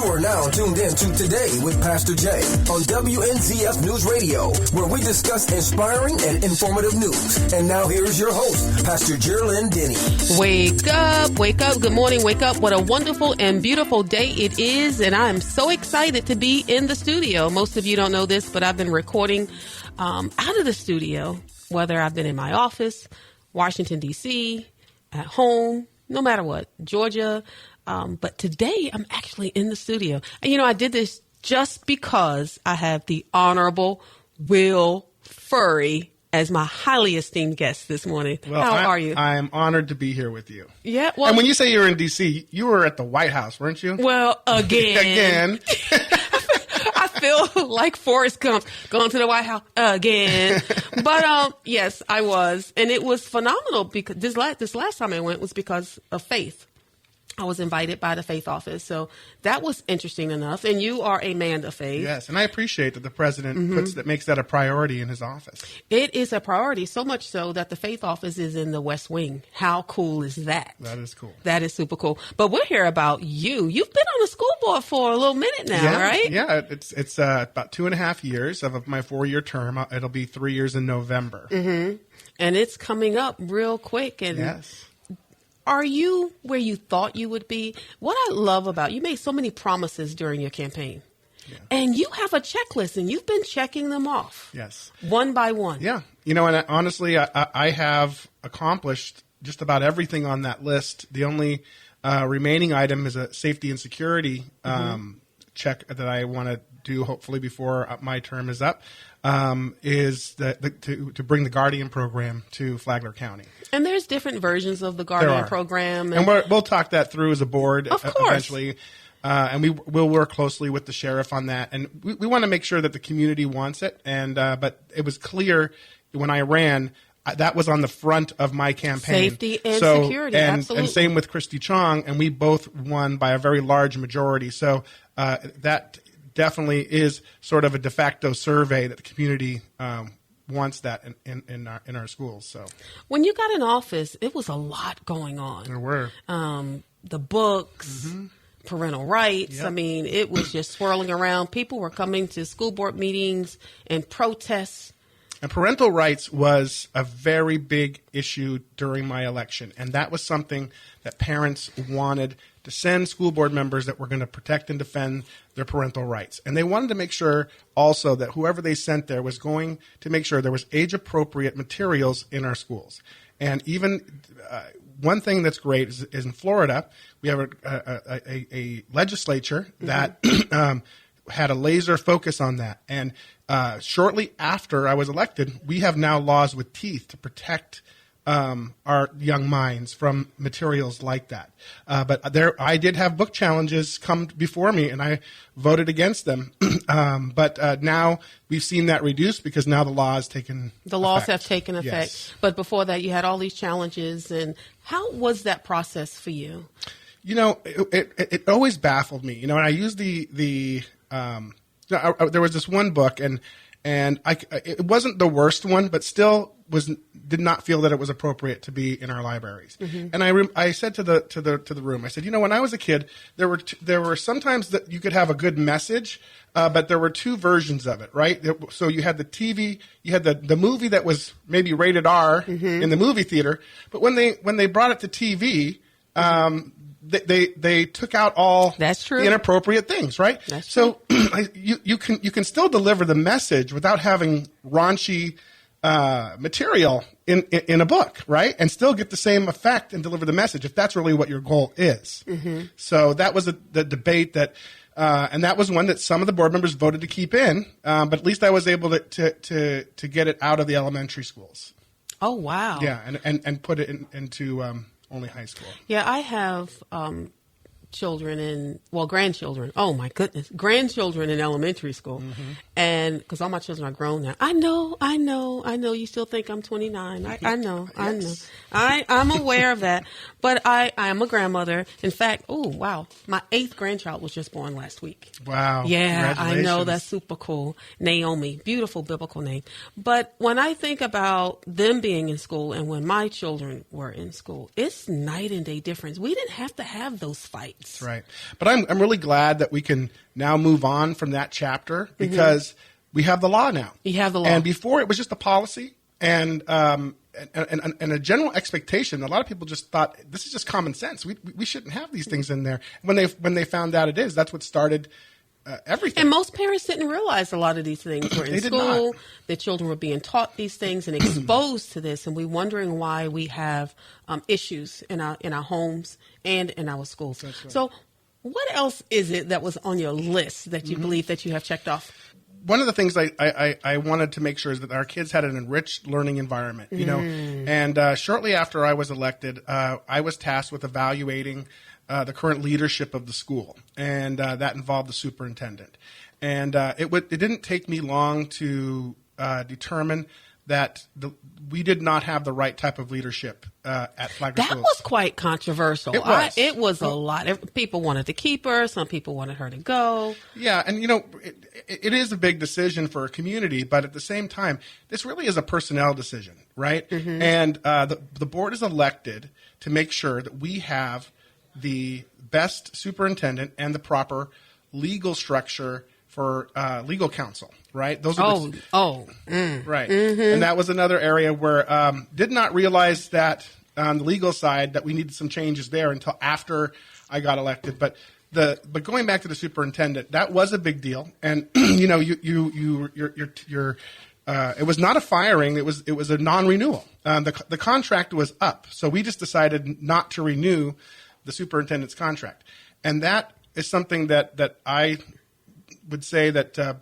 are now tuned in to Today with Pastor Jay on WNZF News Radio, where we discuss inspiring and informative news. And now here's your host, Pastor Jerlyn Denny. Wake up, good morning, wake up. What a wonderful and beautiful day it is, and I am so excited to be in the studio. Most of you don't know this, but I've been recording out of the studio, whether I've been in my office, Washington, D.C., at home, no matter what, Georgia. But today I'm actually in the studio. And, I did this just because I have the Honorable Will Furry as my highly esteemed guest this morning. Well, How are you? I'm honored to be here with you. Yeah. Well, and when you say you're in D.C., you were at the White House, weren't you? Well, again. I feel like Forrest Gump going to the White House again. But yes, I was. And it was phenomenal because this last time I went was because of faith. I was invited by the faith office. So that was interesting enough. And you are a man of faith. Yes. And I appreciate that the president makes that a priority in his office. It is a priority, so much so that the faith office is in the West Wing. How cool is that? That is cool. That is super cool. But we'll hear about you. You've been on the school board for a little minute now, right? Yeah. It's about 2.5 years of my 4-year term. It'll be 3 years in November. Mm-hmm. And it's coming up real quick. And yes. Are you where you thought you would be? What I love about you made so many promises during your campaign. Yeah. And you have a checklist, and you've been checking them off. Yes. One by one. Yeah. And honestly, I have accomplished just about everything on that list. The only remaining item is a safety and security check that I want to do, hopefully before my term is up, is to bring the Guardian program to Flagler County. And there's different versions of the Guardian program. And we'll talk that through as a board eventually. And we'll work closely with the sheriff on that. And we want to make sure that the community wants it. And but it was clear when I ran, that was on the front of my campaign. Safety and security, absolutely. And same with Christy Chong, and we both won by a very large majority. So that definitely is sort of a de facto survey that the community wants that in our schools. So when you got in office, it was a lot going on. There were the books, parental rights. Yep. I mean, it was just swirling around. People were coming to school board meetings and protests. And parental rights was a very big issue during my election. And that was something that parents wanted to send school board members that were going to protect and defend their parental rights. And they wanted to make sure also that whoever they sent there was going to make sure there was age-appropriate materials in our schools. And even one thing that's great is in Florida, we have a legislature that had a laser focus on that. And shortly after I was elected, we have now laws with teeth to protect our young minds from materials like that. But I did have book challenges come before me, and I voted against them. But now we've seen that reduced because now the law has taken effect. The laws have taken effect. Yes. But before that, you had all these challenges. And how was that process for you? It always baffled me. And I used there was this one book, and it wasn't the worst one, but still did not feel that it was appropriate to be in our libraries. Mm-hmm. And I said to the room, I said, when I was a kid, there were sometimes that you could have a good message, but there were two versions of it, right? So you had the TV, you had the movie that was maybe rated R in the movie theater, but when they brought it to TV, they took out all the inappropriate things, right? That's so you can still deliver the message without having raunchy material in a book, right? And still get the same effect and deliver the message if that's really what your goal is. Mm-hmm. So that was the debate that, and that was one that some of the board members voted to keep in, but at least I was able to get it out of the elementary schools. Oh, wow. Yeah, and put it into only high school. Yeah, I have grandchildren. Oh my goodness, grandchildren in elementary school, and because all my children are grown now. I know. You still think I'm 29. I know. I'm aware of that, but I am a grandmother. In fact, my 8th grandchild was just born last week. Wow. Yeah, I know, that's super cool. Naomi, beautiful biblical name. But when I think about them being in school and when my children were in school, it's night and day difference. We didn't have to have those fights. That's right. But I'm really glad that we can now move on from that chapter because we have the law now. You have the law. And before it was just a policy and a general expectation. A lot of people just thought this is just common sense. We shouldn't have these things in there. When they found out it is, that's what started everything. And most parents didn't realize a lot of these things were in school. Their children were being taught these things and exposed to this, and we're wondering why we have issues in our homes and in our schools. Right. So, what else is it that was on your list that you believe that you have checked off? One of the things I wanted to make sure is that our kids had an enriched learning environment, you know. And shortly after I was elected, I was tasked with evaluating the current leadership of the school, and that involved the superintendent. And it didn't take me long to determine that we did not have the right type of leadership at Flagler Schools. That was quite controversial. It was a lot. People wanted to keep her. Some people wanted her to go. Yeah, and, you know, it is a big decision for a community, but at the same time, this really is a personnel decision, right? And the board is elected to make sure that we have the best superintendent and the proper legal structure for legal counsel, right? Those are right. And that was another area where did not realize that on the legal side that we needed some changes there until after I got elected. But going back to the superintendent, that was a big deal. And you know, it was not a firing; it was a non-renewal. The contract was up, so we just decided not to renew the superintendent's contract, and that is something that I would say that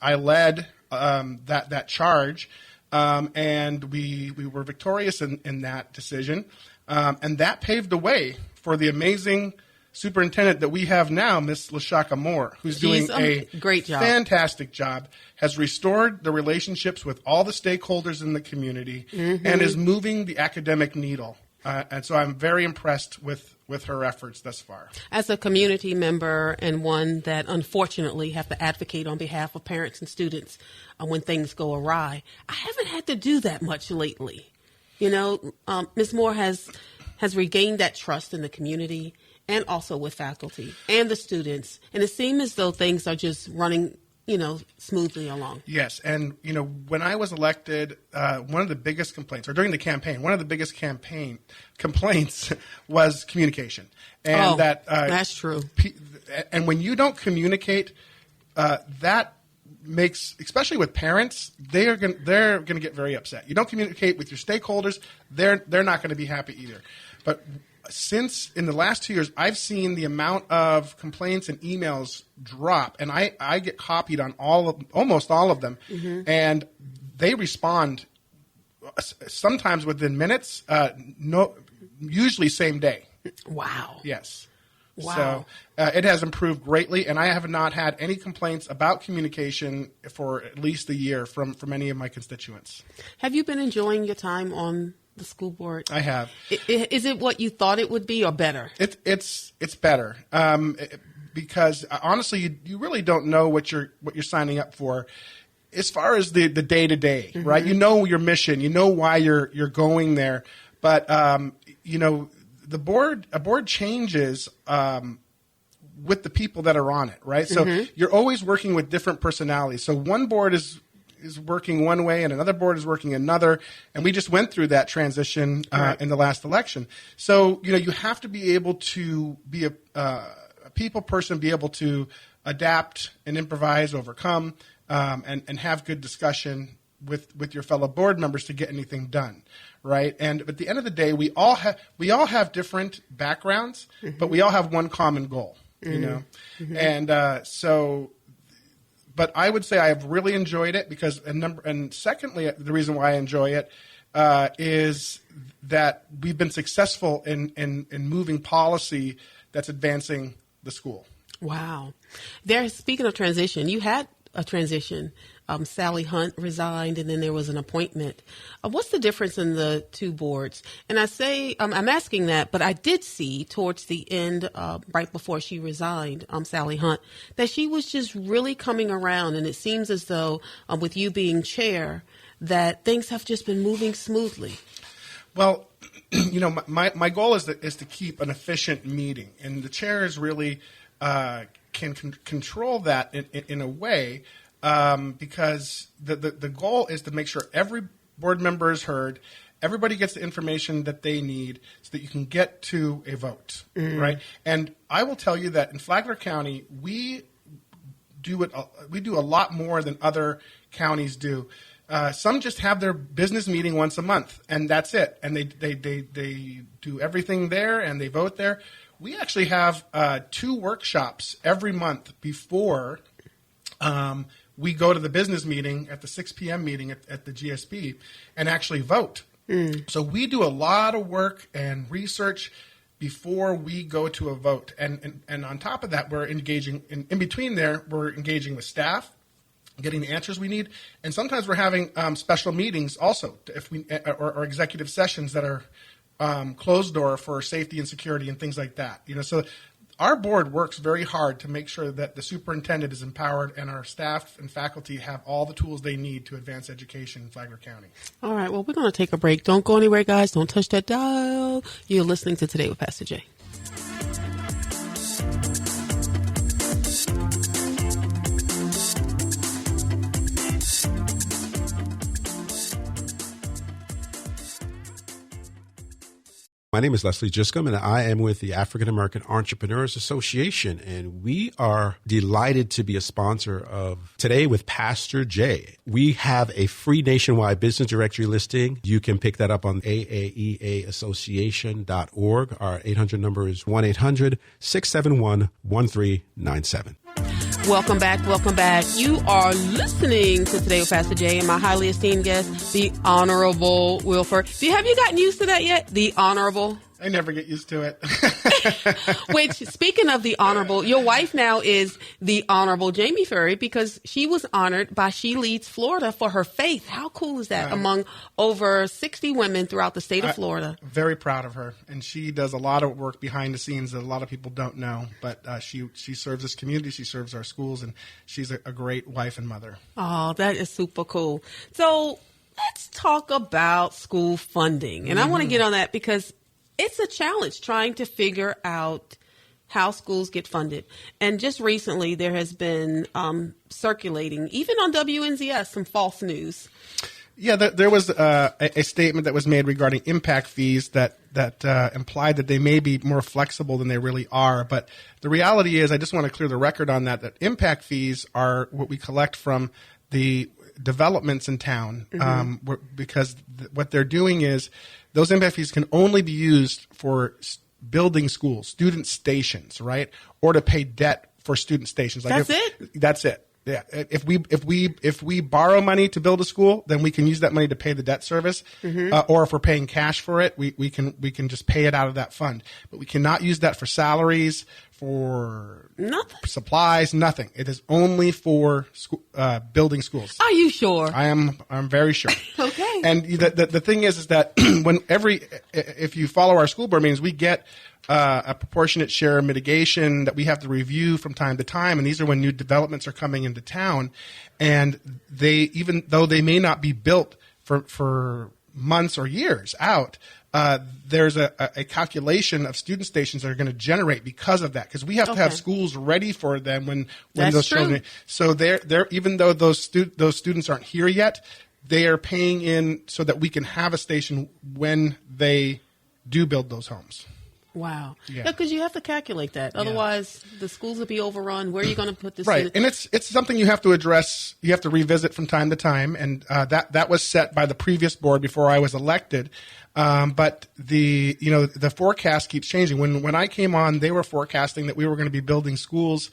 I led that charge, and we were victorious in that decision, and that paved the way for the amazing superintendent that we have now, Miss LaShaka Moore, who's doing a great job, fantastic job, has restored the relationships with all the stakeholders in the community, and is moving the academic needle. And so I'm very impressed with her efforts thus far. As a community member and one that unfortunately have to advocate on behalf of parents and students when things go awry, I haven't had to do that much lately. You know, Ms. Moore has regained that trust in the community and also with faculty and the students. And it seems as though things are just running, you know, smoothly along. Yes. And, you know, when I was elected, one of the biggest complaints, or during the campaign, one of the biggest complaints was communication. And that's true. And when you don't communicate, that makes, especially with parents, they're going to get very upset. You don't communicate with your stakeholders, they're not going to be happy either. But since in the last 2 years, I've seen the amount of complaints and emails drop, and I get copied on almost all of them, and they respond sometimes within minutes, usually same day. Wow. Yes. Wow. So it has improved greatly, and I have not had any complaints about communication for at least a year from any of my constituents. Have you been enjoying your time on the school board? I have. Is it what you thought it would be, or better? It's better because honestly, you really don't know what you're signing up for. As far as the day to day, right? You know your mission, you know why you're going there, but you know a board changes with the people that are on it, right? So you're always working with different personalities. So one board is working one way and another board is working another. And we just went through that transition in the last election. So, you know, you have to be able to be a people person, be able to adapt and improvise, overcome, and have good discussion with your fellow board members to get anything done, right? And at the end of the day, we all have different backgrounds, but we all have one common goal, you know? And so... But I would say I have really enjoyed it because, and secondly, the reason why I enjoy it is that we've been successful in moving policy that's advancing the school. Wow. Speaking of transition, you had a transition. Sally Hunt resigned, and then there was an appointment. What's the difference in the two boards? And I say, I'm asking that, but I did see towards the end, right before she resigned, Sally Hunt, that she was just really coming around. And it seems as though with you being chair, that things have just been moving smoothly. Well, my goal is to keep an efficient meeting, and the chairs really can control that in a way, because the goal is to make sure every board member is heard, everybody gets the information that they need, so that you can get to a vote, right? And I will tell you that in Flagler County, we do a lot more than other counties do. Some just have their business meeting once a month, and that's it. And they do everything there, and they vote there. We actually have 2 workshops every month before we go to the business meeting at the 6 p.m. meeting at the GSB and actually vote. So we do a lot of work and research before we go to a vote. And on top of that, we're engaging in between there, we're engaging with staff, getting the answers we need, and sometimes we're having special meetings also, or executive sessions that are closed door for safety and security and things like that. So our board works very hard to make sure that the superintendent is empowered and our staff and faculty have all the tools they need to advance education in Flagler County. All right. Well, we're going to take a break. Don't go anywhere, guys. Don't touch that dial. You're listening to Today with Pastor Jay. My name is Leslie Giscombe, and I am with the African American Entrepreneurs Association, and we are delighted to be a sponsor of Today with Pastor Jay. We have a free nationwide business directory listing. You can pick that up on aaeaassociation.org. Our 800 number is 1-800-671-1397. Welcome back. Welcome back. You are listening to Today with Pastor Jay and my highly esteemed guest, the Honorable Wilford. Have you gotten used to that yet? The Honorable? I never get used to it. Which, speaking of the Honorable, your wife now is the Honorable Jamie Ferry because she was honored by She Leads Florida for her faith. How cool is that? Among over 60 women throughout the state of Florida. Very proud of her. And she does a lot of work behind the scenes that a lot of people don't know. But she serves this community. She serves our schools. And she's a great wife and mother. Oh, that is super cool. So let's talk about school funding. And I want to get on that because it's a challenge trying to figure out how schools get funded. And just recently, there has been circulating, even on WNZS, some false news. Yeah, there was a statement that was made regarding impact fees that implied that they may be more flexible than they really are. But the reality is, I just want to clear the record on that impact fees are what we collect from the developments in town, because what they're doing is those impact fees can only be used for building schools, student stations, right, or to pay debt for student stations. That's it. Yeah. If we borrow money to build a school, then we can use that money to pay the debt service, or if we're paying cash for it, we can just pay it out of that fund. But we cannot use that for salaries, for supplies, nothing. It is only for building schools. Are you sure? I'm very sure. Okay. And the thing is that if you follow our school board meetings, we get a proportionate share mitigation that we have to review from time to time. And these are when new developments are coming into town. And even though they may not be built for months or years out, there's a calculation of student stations that are going to generate because of that. Because we have to have schools ready for them when those children. So they're even though those students aren't here yet, they are paying in so that we can have a station when they do build those homes. Wow. Yeah, because you have to calculate that. Otherwise, the schools will be overrun. Where are you going to put this? Right. And it's something you have to address. You have to revisit from time to time. And that was set by the previous board before I was elected. But the forecast keeps changing. When I came on, they were forecasting that we were going to be building schools,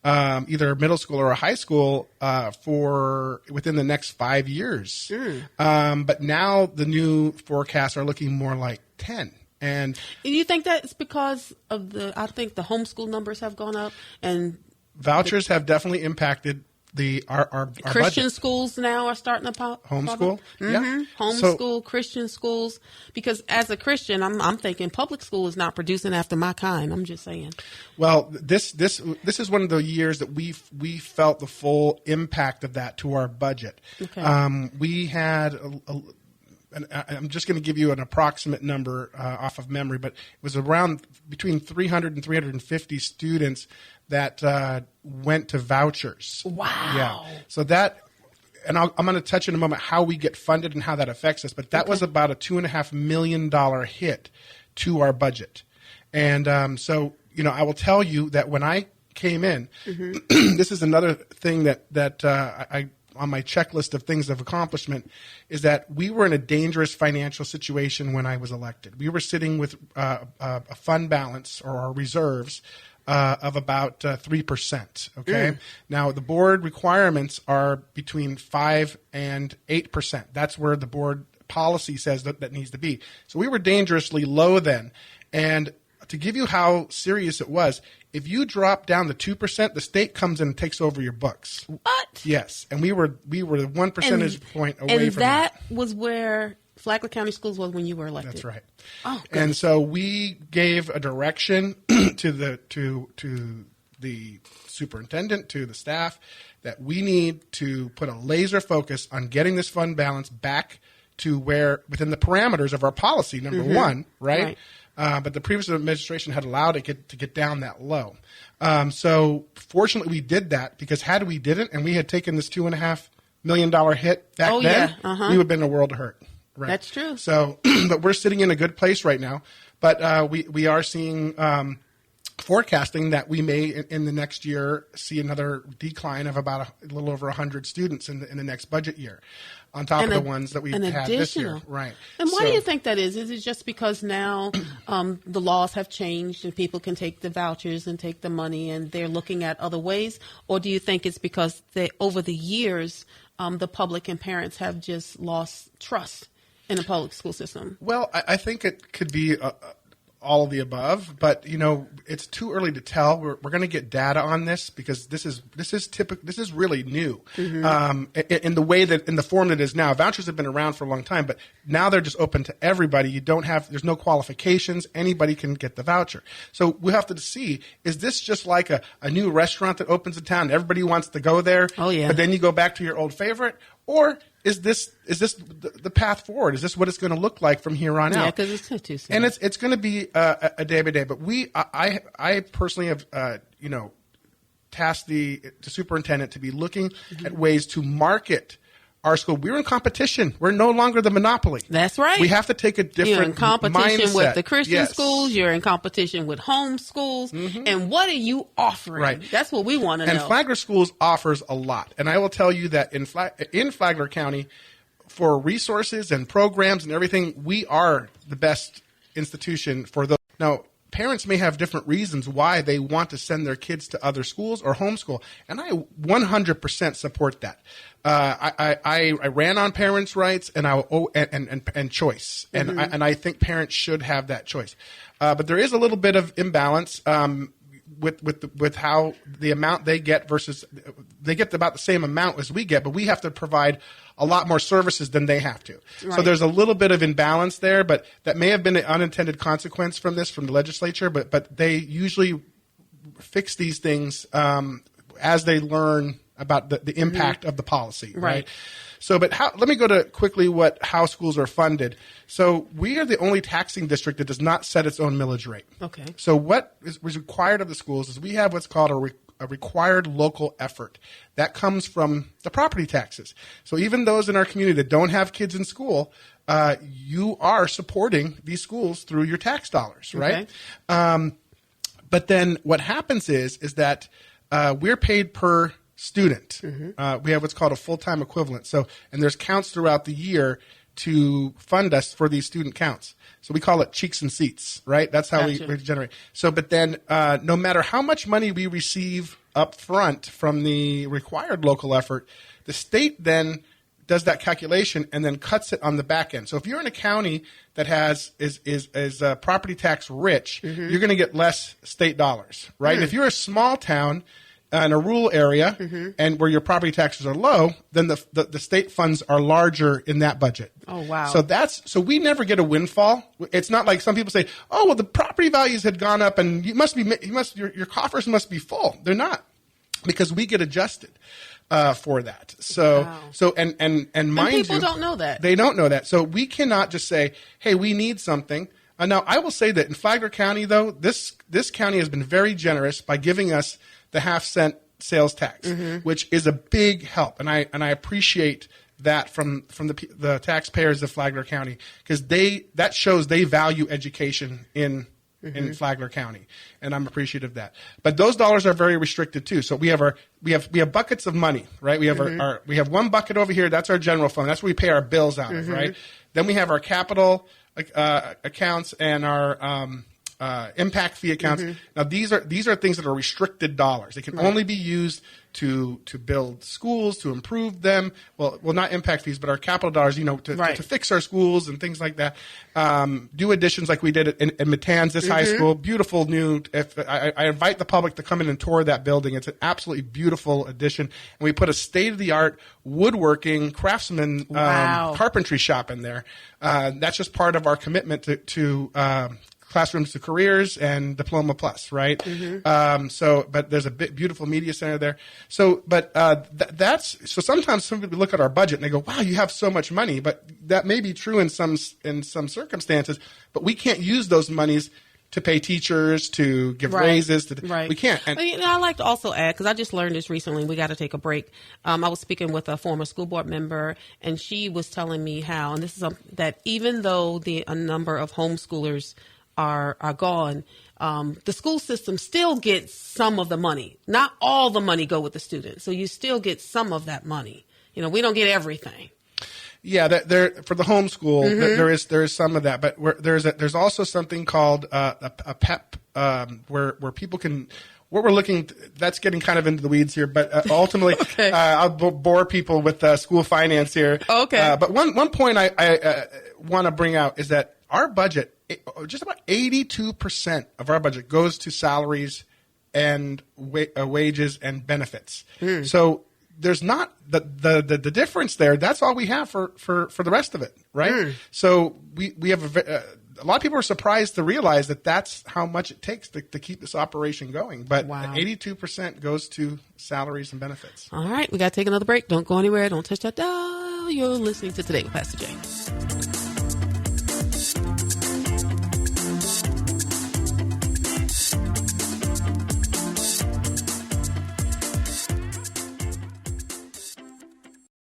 either middle school or a high school, for within the next 5 years. But now the new forecasts are looking more like 10. And do you think that's because of I think the homeschool numbers have gone up and vouchers have definitely impacted our Christian budget. Schools now are starting to pop. Homeschool? Yeah. Homeschool, Christian schools. Because as a Christian, I'm thinking public school is not producing after my kind. I'm just saying. Well, this is one of the years that we felt the full impact of that to our budget. Okay. We had and I'm just going to give you an approximate number off of memory, but it was around between 300 and 350 students that went to vouchers. Wow. Yeah. So that, and I'm going to touch in a moment how we get funded and how that affects us, but that was about a $2.5 million hit to our budget. And so, I will tell you that when I came in, this is another thing that I on my checklist of things of accomplishment, is that we were in a dangerous financial situation when I was elected. We were sitting with a fund balance or our reserves of about 3%. Okay. Now the board requirements are between 5 and 8%. That's where the board policy says that needs to be. So we were dangerously low then. And to give you how serious it was, if you drop down to 2%, the state comes in and takes over your books. What? Yes, and we were 1 percentage point away from that. And that was where Flagler County Schools was when you were elected. That's right. Oh, goodness. And so we gave a direction to the superintendent, to the staff, that we need to put a laser focus on getting this fund balance back to where within the parameters of our policy. Number one, right? But the previous administration had allowed it to get down that low. So fortunately we did that, because had we didn't and we had taken this $2.5 million hit back then, we would have been in a world of hurt. Right. That's true. So, but we're sitting in a good place right now. But we are seeing forecasting that we may in the next year see another decline of about a little over 100 students in the next budget year, on top of the ones that we've had this year. Right. And why do you think that is? Is it just because now the laws have changed and people can take the vouchers and take the money and they're looking at other ways? Or do you think it's because over the years the public and parents have just lost trust in the public school system? Well, I think it could be all of the above, but it's too early to tell. We're going to get data on this, because this is really new in the way that in the form that it is now. Vouchers have been around for a long time, but now they're just open to everybody. There's no qualifications. Anybody can get the voucher. So we have to see, is this just like a new restaurant that opens in town? Everybody wants to go there. Oh yeah. But then you go back to your old favorite, or is this the path forward? Is this what it's going to look like from here on out? Yeah, because it's too soon. And it's going to be a day by day. But I personally have tasked the superintendent to be looking at ways to market our school. We're in competition. We're no longer the monopoly. That's right. We have to take a different mindset. You're in competition with the Christian Yes. schools. You're in competition with home schools. And what are you offering? Right. That's what we want to know. And Flagler Schools offers a lot. And I will tell you that in Flagler County, for resources and programs and everything, we are the best institution for those. Now, parents may have different reasons why they want to send their kids to other schools or homeschool, and I 100% support that. I ran on parents' rights and choice, and I think parents should have that choice. But there is a little bit of imbalance with how the amount they get versus they get about the same amount as we get, but we have to provide a lot more services than they have to. Right. So there's a little bit of imbalance there, but that may have been an unintended consequence from the legislature, but they usually fix these things as they learn about the impact of the policy, right? So, but let me go to quickly how schools are funded. So we are the only taxing district that does not set its own millage rate. Okay. So what was required of the schools is we have what's called a required local effort. That comes from the property taxes. So even those in our community that don't have kids in school, you are supporting these schools through your tax dollars, right? Okay. But then what happens is that we're paid per student. We have what's called a full-time equivalent. So, and there's counts throughout the year to fund us for these student counts. So we call it cheeks and seats, right? That's how we generate. So, but then no matter how much money we receive up front from the required local effort, the state then does that calculation and then cuts it on the back end. So if you're in a county that is property tax rich, you're going to get less state dollars, right? And if you're a small town in a rural area and where your property taxes are low, then the state funds are larger in that budget. Oh, wow. So we never get a windfall. It's not like some people say, oh, well, the property values had gone up and your coffers must be full. They're not. because we get adjusted for that. So, and mind people you, don't know that. They don't know that. So we cannot just say, hey, we need something. Now, I will say that in Flagler County, though, this county has been very generous by giving us the 50-cent sales tax, which is a big help. And I appreciate that from the taxpayers of Flagler County, because that shows they value education in Flagler County, and I'm appreciative of that. But those dollars are very restricted too. So we have buckets of money, right? We have we have one bucket over here. That's our general fund. That's where we pay our bills out of, right? Then we have our capital accounts and our impact fee accounts. Now these are things that are restricted dollars. They can only be used to build schools, to improve them. Well, not impact fees, but our capital dollars, to fix our schools and things like that. Do additions like we did in Matanzas High School. Beautiful new. I invite the public to come in and tour that building. It's an absolutely beautiful addition. And we put a state-of-the-art woodworking craftsman carpentry shop in there. That's just part of our commitment to Classrooms to Careers and Diploma Plus, right? But there's a beautiful media center there. So sometimes some people look at our budget and they go, "Wow, you have so much money," but that may be true in some circumstances. But we can't use those monies to pay teachers, to give raises. We can't. And I'd like to also add, because I just learned this recently, we got to take a break. I was speaking with a former school board member, and she was telling me how, and this is that even though a number of homeschoolers are gone, the school system still gets some of the money. Not all the money go with the students, so you still get some of that money. We don't get everything. Yeah, for the homeschool, there is some of that, but there's also something called a PEP, where people can. What we're looking, that's getting kind of into the weeds here, but ultimately, I'll bore people with school finance here. Okay. But one point I want to bring out is that our budget, just about 82% of our budget goes to salaries and wages and benefits. So there's not the difference there. That's all we have for the rest of it, right? So we have a lot of people are surprised to realize that that's how much it takes to keep this operation going. But 82% goes to salaries and benefits. All right, we got to take another break. Don't go anywhere. Don't touch that dial. You're listening to Today with Pastor Jay.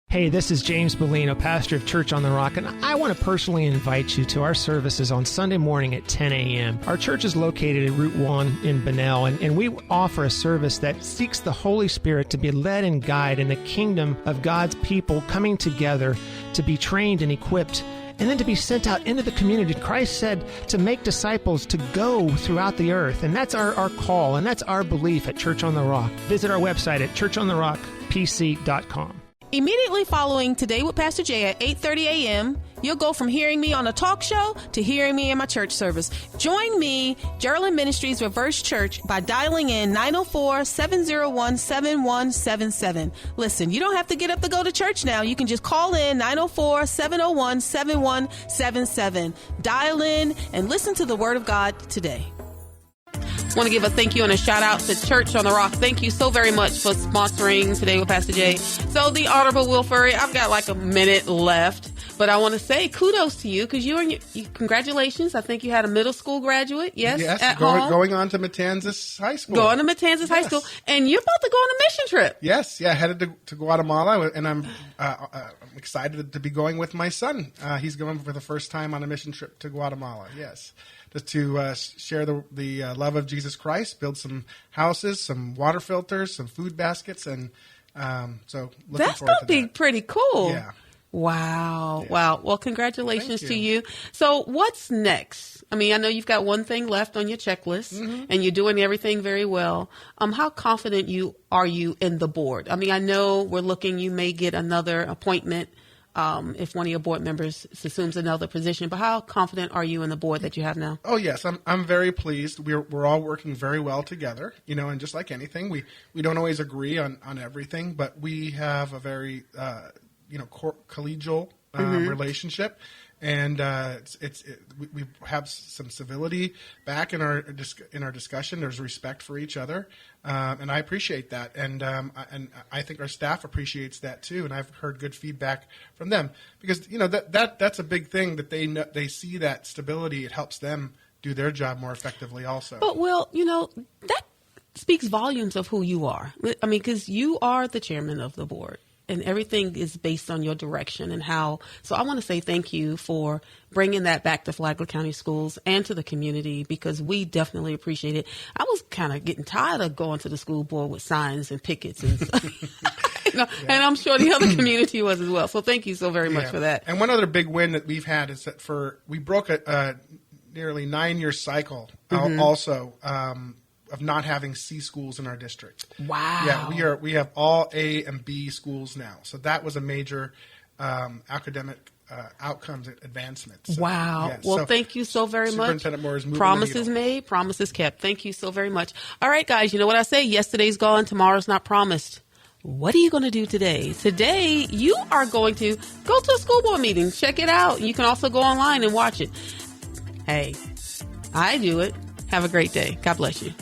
Hey, this is James Bellino, pastor of Church on the Rock, and I want to personally invite you to our services on Sunday morning at 10 a.m. Our church is located at Route 1 in Bunnell, and we offer a service that seeks the Holy Spirit to be led and guided in the kingdom of God's people coming together to be trained and equipped and then to be sent out into the community. Christ said to make disciples, to go throughout the earth. And that's our call, and that's our belief at Church on the Rock. Visit our website at churchontherockpc.com. Immediately following Today with Pastor Jay at 8:30 a.m., you'll go from hearing me on a talk show to hearing me in my church service. Join me, Geraldine Ministries Reverse Church, by dialing in 904-701-7177. Listen, you don't have to get up to go to church now. You can just call in 904-701-7177. Dial in and listen to the Word of God today. I want to give a thank you and a shout out to Church on the Rock. Thank you so very much for sponsoring Today with Pastor Jay. So the Honorable Will Furry, I've got like a minute left, but I want to say kudos to you because congratulations. I think you had a middle school graduate. Yes. At home. Going on to Matanzas High School. Going to Matanzas High School. And you're about to go on a mission trip. Yes. Yeah. Headed to Guatemala, and I'm excited to be going with my son. He's going for the first time on a mission trip to Guatemala. Yes. To share the love of Jesus Christ, build some houses, some water filters, some food baskets, and so looking that's forward gonna be pretty cool. Yeah. Wow. Yeah. Wow. Well, congratulations to you. So what's next? I mean, I know you've got one thing left on your checklist, and you're doing everything very well. How confident are you in the board? I mean, I know we're looking. You may get another appointment. If one of your board members assumes another position, but how confident are you in the board that you have now? Oh yes, I'm very pleased. We're all working very well together, and just like anything, we don't always agree on everything, but we have a very collegial relationship, And we have some civility back in our discussion. There's respect for each other, and I appreciate that. And I think our staff appreciates that too. And I've heard good feedback from them because that's a big thing that they see that stability. It helps them do their job more effectively also. But that speaks volumes of who you are. I mean, because you are the chairman of the board. And everything is based on your direction and how. So I want to say thank you for bringing that back to Flagler County Schools and to the community, because we definitely appreciate it. I was kind of getting tired of going to the school board with signs and pickets and stuff. And I'm sure the other community was as well. So thank you so very much for that. And one other big win that we've had is that we broke a nearly 9-year cycle also. Of not having C schools in our district. Wow. Yeah, we have all A and B schools now. So that was a major academic outcomes advancement. So, wow. Yeah, well, thank you so very much. Superintendent Moore is moving Promises the needle. made, promises kept. Thank you so very much. All right, guys, you know what I say? Yesterday's gone, tomorrow's not promised. What are you going to do today? Today, you are going to go to a school board meeting. Check it out. You can also go online and watch it. Hey, I do it. Have a great day. God bless you.